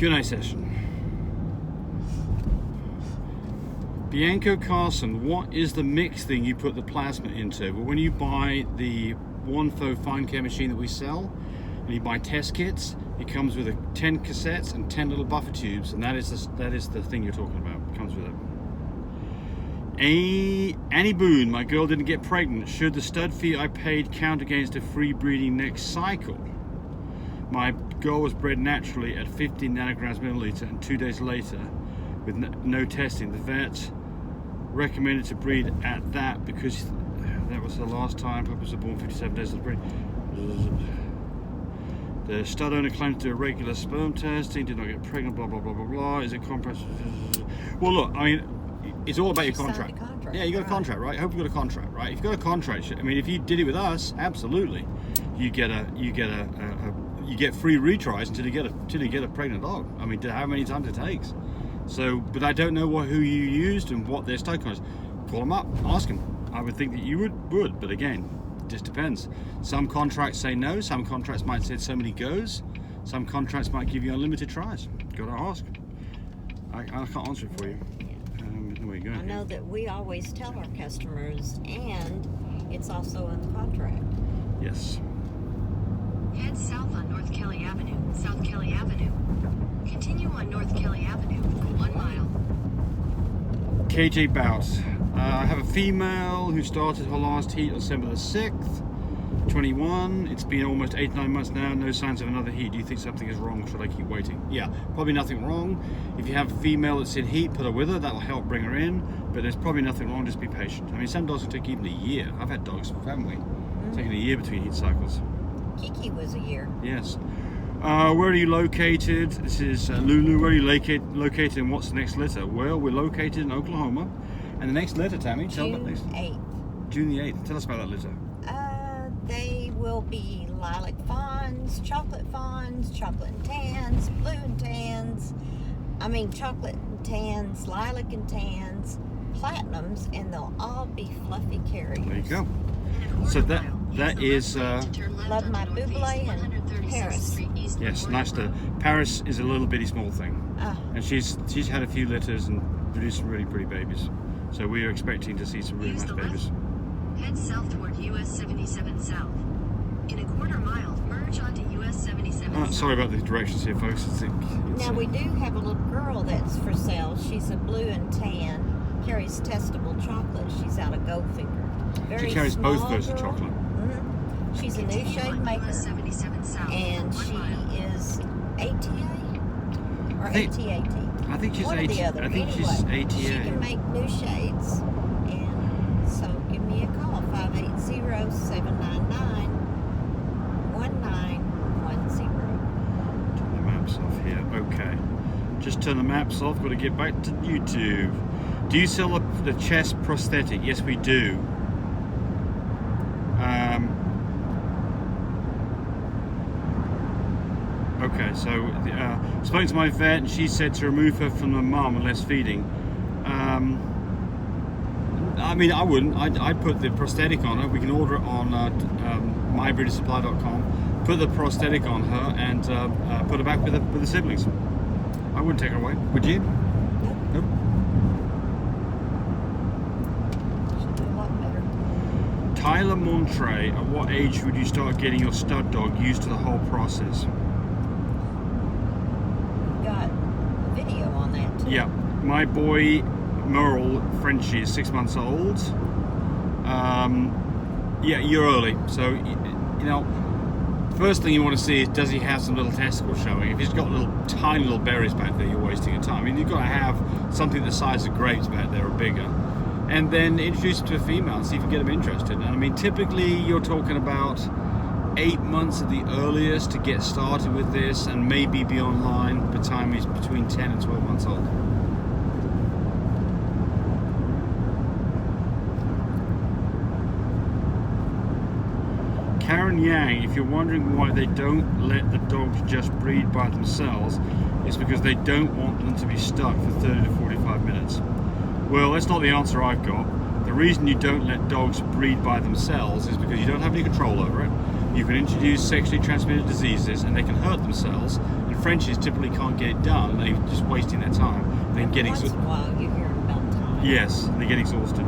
Q&A session. Bianco Carson, what is the mix thing you put the plasma into? Well, when you buy the Onefo fine care machine that we sell, and you buy test kits, it comes with 10 cassettes and 10 little buffer tubes, and that is the thing you're talking about. It comes with it. Annie Boone, my girl didn't get pregnant. Should the stud fee I paid count against a free breeding next cycle? My girl was bred naturally at 15 nanograms milliliter, and 2 days later, with no testing, the vet recommended to breed at that because that was the last time puppies were born 57 days of the breed. The stud owner claimed to do a regular sperm testing, did not get pregnant, blah blah blah blah blah. Is it compressed? Well, look, I mean, it's all about your contract. Yeah, you got a contract, right? I hope you got a contract, right? If you got a contract, I mean, if you did it with us, absolutely, you get free retries until you get a pregnant dog. I mean, how many times it takes. So, but I don't know who you used and what their stud count is. Call them up, ask them. I would think that you would, but again, it just depends. Some contracts say no. Some contracts might say so many goes. Some contracts might give you unlimited tries. Got to ask. I can't answer it for you. Where you going? I know that we always tell our customers, and it's also in the contract. Yes. Head south on North Kelly Avenue, South Kelly Avenue. Continue on North Kelly Avenue for 1 mile. KJ Bout. I have a female who started her last heat on December the 6th, 21. It's been almost 8-9 months now, no signs of another heat. Do you think something is wrong? Should I keep waiting? Yeah, probably nothing wrong. If you have a female that's in heat, put her with her. That'll help bring her in, but there's probably nothing wrong. Just be patient. I mean, some dogs can take even a year. I've had dogs, haven't we? Taking a year between heat cycles. Kiki was a year. Yes. Where are you located? This is Lulu. Where are you located and what's the next litter? Well, we're located in Oklahoma. And the next litter, Tammy, tell about next. June 8th. June the 8th. Tell us about that litter. They will be lilac fawns, chocolate and tans, blue and tans. I mean, chocolate and tans, lilac and tans, platinums, and they'll all be fluffy carriers. There you go. So that is Love My Buble and Paris. Yes, nice to. Paris is a little bitty small thing, and she's had a few litters and produced some really pretty babies. So we are expecting to see some really nice babies. Head south toward US 77 South. In a quarter mile, merge onto US 77 South. Sorry about the directions here, folks. Now we do have a little girl that's for sale. She's a blue and tan, carries testable chocolate. She's out of Goldfinger. She carries both those of chocolate. Mm-hmm. She's a new shade maker, and she is ATA or ATAT. I think she's one or the other. I think anyway, she's ATA. She can make new shades, and so give me a call 580-799-1910. Turn the maps off here. Okay, just turn the maps off. Got to get back to YouTube. Do you sell the chest prosthetic? Yes, we do. Okay, so spoke to my vet, and she said to remove her from the mum unless feeding. I mean, I wouldn't. I'd put the prosthetic on her. We can order it on mybreedersupply.com. Put the prosthetic on her and put her back with the siblings. I wouldn't take her away. Would you? Nope. She'll do a lot better. Tyler Montre, at what age would you start getting your stud dog used to the whole process? Got a video on that too. Yeah, my boy Merle Frenchie is 6 months old. Yeah, you're early. So, you know, first thing you want to see is, does he have some little testicles showing? If he's got tiny little berries back there, you're wasting your time. I mean, you've got to have something the size of grapes back there or bigger. And then introduce him to a female and see if you get him interested. And I mean, typically you're talking about 8 months at the earliest to get started with this, and maybe be online by the time he's between 10 and 12 months old. Karen Yang, if you're wondering why they don't let the dogs just breed by themselves, it's because they don't want them to be stuck for 30 to 45 minutes. Well, that's not the answer I've got. The reason you don't let dogs breed by themselves is because you don't have any control over it. You can introduce sexually transmitted diseases, and they can hurt themselves and Frenchies typically can't get it done. They're just wasting their time. Then getting Once in a while you hear about time. yes, they get exhausted.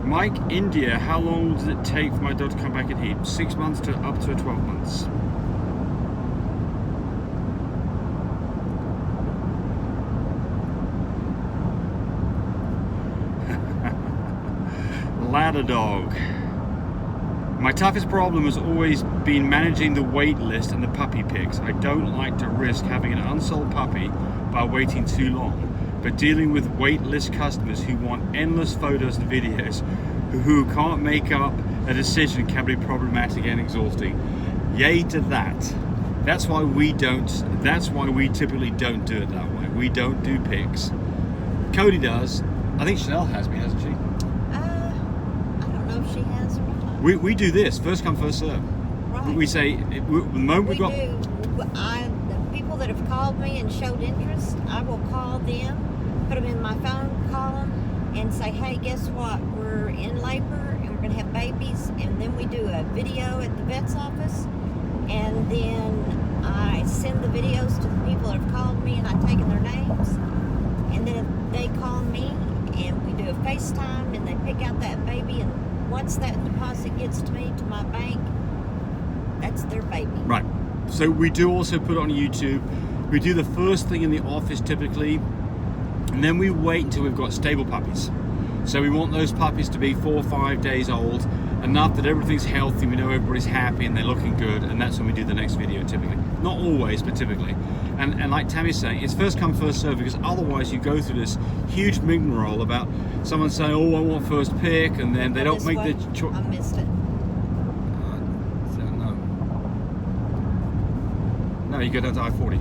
Mike, India, how long does it take for my dog to come back in heat? 6 months to up to 12 months. Ladder dog. My toughest problem has always been managing the wait list and the puppy pics. I don't like to risk having an unsold puppy by waiting too long. But dealing with wait list customers who want endless photos and videos, who can't make up a decision, can be problematic and exhausting. Yay to that. That's why we typically don't do it that way. We don't do pics. Cody does. I think Chanel has me, hasn't she? I don't know if she has or not. We do this, first come, first serve. Right. We say, the moment We we've got... do. The people that have called me and showed interest, I will call them, put them in my phone, call them, and say, hey, guess what? We're in labor and we're going to have babies. And then we do a video at the vet's office. And then I send the videos to the people that have called me and I've taken their names. And then if they call me and we do a FaceTime and they pick out that baby, and once that deposit gets to me, to my bank, that's their baby. Right. So we do also put it on YouTube. We do the first thing in the office typically, and then we wait until we've got stable puppies. So we want those puppies to be 4 or 5 days old, enough that everything's healthy, we know everybody's happy and they're looking good, and that's when we do the next video typically. Not always, but typically. And like Tammy's saying, it's first come, first serve, because otherwise you go through this huge rigmarole about someone saying, oh, I want first pick, and then they don't make the choice. I missed it. No, you go down to I-40.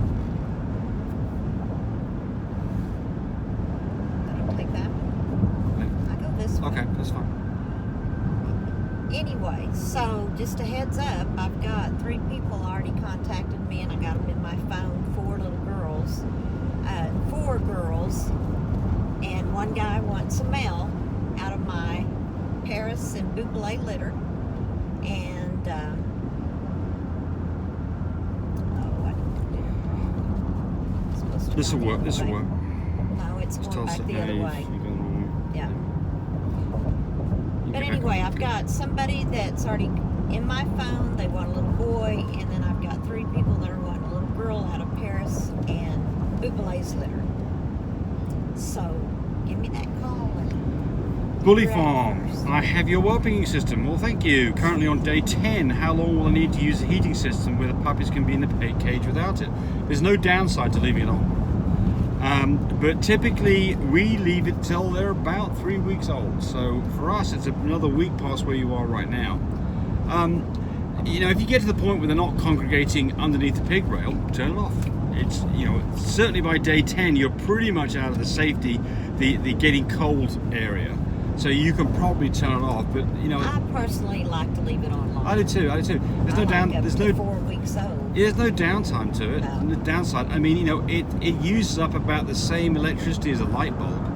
I don't take that one. I go this way. Okay, that's fine. Anyway, so just a heads up, I've got 3 people already contacted me, and I got them in my phone, 4 little girls. 4 girls, and one guy wants a male out of my Paris and Boucle litter, and This will work. This will work. No, it's Just going toss back it the other now, way. you can- Yeah. you But get back anyway, on. I've got somebody that's already in my phone. They want a little boy, and then I've got 3 people that are wanting a little girl out of Paris and Boucle's litter. So give me that call. Bully You're out Farm, first. I have your whelping system. Well, thank you. Currently on day 10. How long will I need to use the heating system where the puppies can be in the cage without it? There's no downside to leaving it on. But typically we leave it till they're about 3 weeks old. So for us, it's another week past where you are right now. You know, if you get to the point where they're not congregating underneath the pig rail, turn it off. It's, you know, certainly by day 10, you're pretty much out of the safety, the getting cold area. So you can probably turn it off, but you know. I personally like to leave it on longer. I do too. There's no there's no 4 weeks old. Yeah, there's no downtime to it. No. The downside, I mean, you know, it uses up about the same electricity as a light bulb.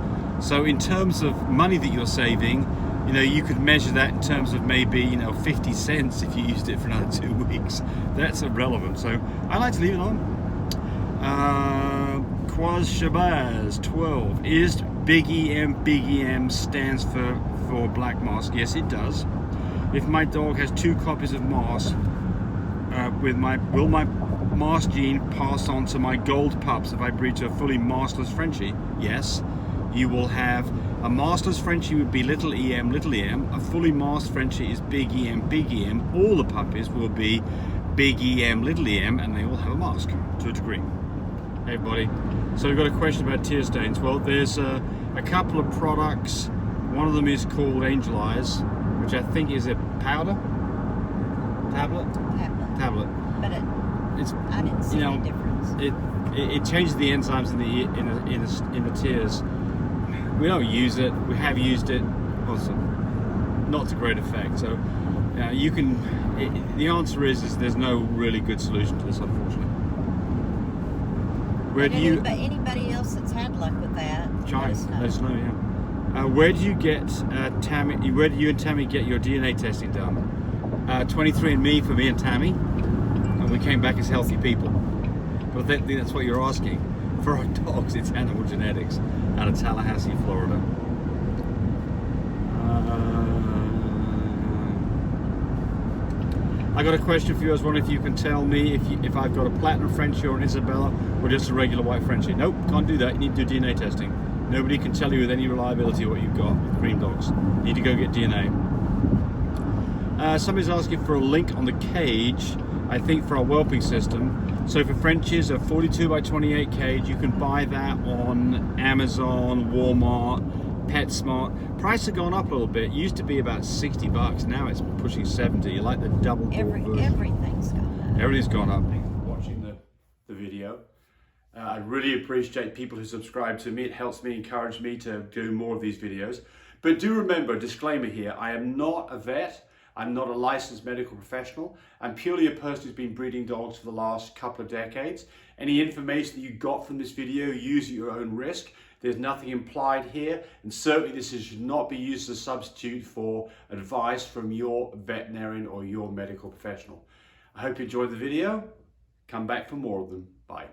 So in terms of money that you're saving, you know, you could measure that in terms of maybe, you know, 50 cents if you used it for another 2 weeks. That's irrelevant. So I like to leave it on. Quaz Shabazz 12. Is Big EM stands for black mask? Yes, it does. If my dog has 2 copies of mask, will my mask gene pass on to my gold pups if I breed to a fully maskless Frenchie? Yes. You will have a maskless Frenchie would be little EM. A fully masked Frenchie is big EM. All the puppies will be big EM, and they all have a mask to a degree. Hey everybody. So we've got a question about tear stains. Well, there's a couple of products. One of them is called Angel Eyes, which I think is a powder? Tablet. But I didn't see any difference. It changes the enzymes in the tears. We don't use it. We have used it. Also, not to great effect. So you can. The answer is there's no really good solution to this, unfortunately. Where do you? But anybody else that's had luck with that? Giant. Let us know. Yeah. Where do you get Tammy? Where do you and Tammy get your DNA testing done? 23andMe for me and Tammy, and we came back as healthy people. But I think that's what you're asking. For our dogs, it's Animal Genetics out of Tallahassee, Florida. I got a question for you. I was wondering if you can tell me if I've got a Platinum Frenchie or an Isabella or just a regular white Frenchie. Nope, can't do that. You need to do DNA testing. Nobody can tell you with any reliability what you've got with cream dogs. You need to go get DNA. Somebody's asking for a link on the cage, I think for our whelping system. So for Frenchies, a 42 by 28 cage, you can buy that on Amazon, Walmart, PetSmart. Price have gone up a little bit. It used to be about 60 bucks. Now it's pushing 70. You like the double door version. Everything's gone up. Everything's gone up. Thanks for watching the video. I really appreciate people who subscribe to me. It helps me, encourage me to do more of these videos. But do remember, disclaimer here, I am not a vet. I'm not a licensed medical professional. I'm purely a person who's been breeding dogs for the last couple of decades. Any information that you got from this video, use at your own risk. There's nothing implied here, and certainly this should not be used as a substitute for advice from your veterinarian or your medical professional. I hope you enjoyed the video. Come back for more of them. Bye.